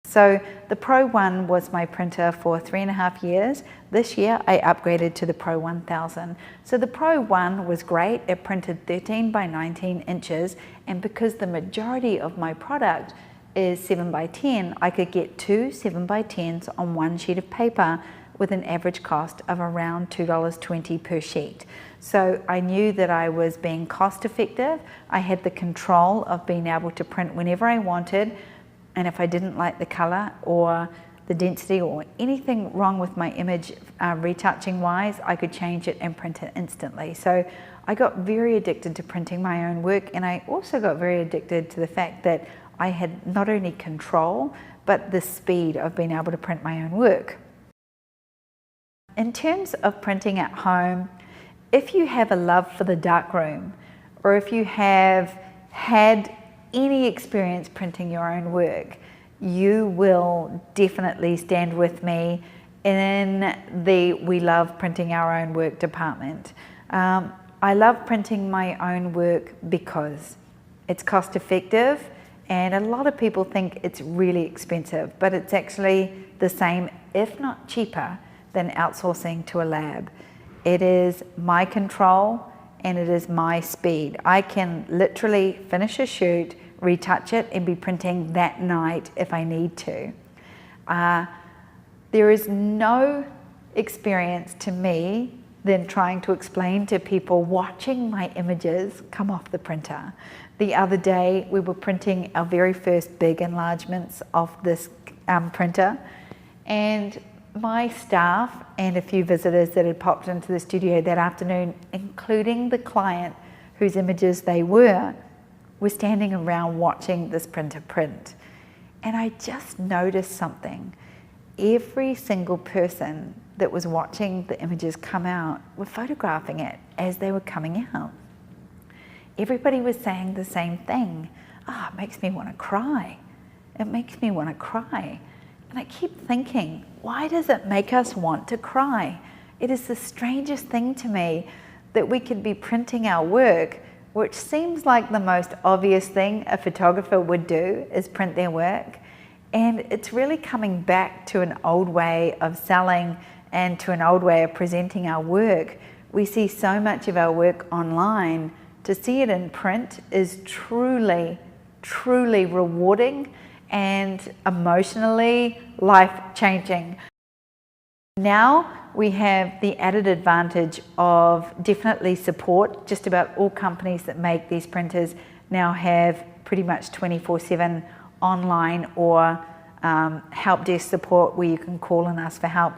So the Pro 1 was my printer for 3.5 years. This year I upgraded to the Pro 1000. So the Pro 1 was great. It printed 13 by 19 inches, and because the majority of my product is 7 by 10, I could get two 7 by 10s on one sheet of paper with an average cost of around $2.20 per sheet. So I knew that I was being cost effective. I had the control of being able to print whenever I wanted, and if I didn't like the color or the density or anything wrong with my image retouching wise, I could change it and print it instantly. So I got very addicted to printing my own work, and I also got very addicted to the fact that I had not only control, but the speed of being able to print my own work. In terms of printing at home, if you have a love for the darkroom, or if you have had any experience printing your own work, you will definitely stand with me in the we love printing our own work department. I love printing my own work because it's cost effective, and a lot of people think it's really expensive, but it's actually the same, if not cheaper, than outsourcing to a lab. It is my control and it is my speed. I can literally finish a shoot, retouch it, and be printing that night if I need to. There is no experience to me than trying to explain to people watching my images come off the printer. The other day we were printing our very first big enlargements of this printer, and my staff and a few visitors that had popped into the studio that afternoon, including the client whose images they were standing around watching this printer print. And I just noticed something. Every single person that was watching the images come out were photographing it as they were coming out. Everybody was saying the same thing. It makes me want to cry. It makes me want to cry. And I keep thinking, why does it make us want to cry? It is the strangest thing to me that we could be printing our work, which seems like the most obvious thing a photographer would do is print their work. And it's really coming back to an old way of selling and to an old way of presenting our work. We see so much of our work online. To see it in print is truly, truly rewarding and emotionally life-changing. Now we have the added advantage of definitely support. Just about all companies that make these printers now have pretty much 24/7 online or help desk support where you can call and ask for help.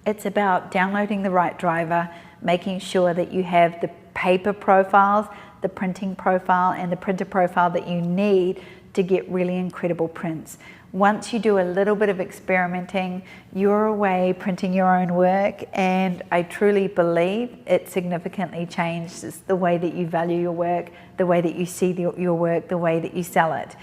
It's about downloading the right driver, making sure that you have the paper profiles, the printing profile, and the printer profile that you need to get really incredible prints. Once you do a little bit of experimenting, you're away printing your own work, and I truly believe it significantly changes the way that you value your work, the way that you see your work, the way that you sell it.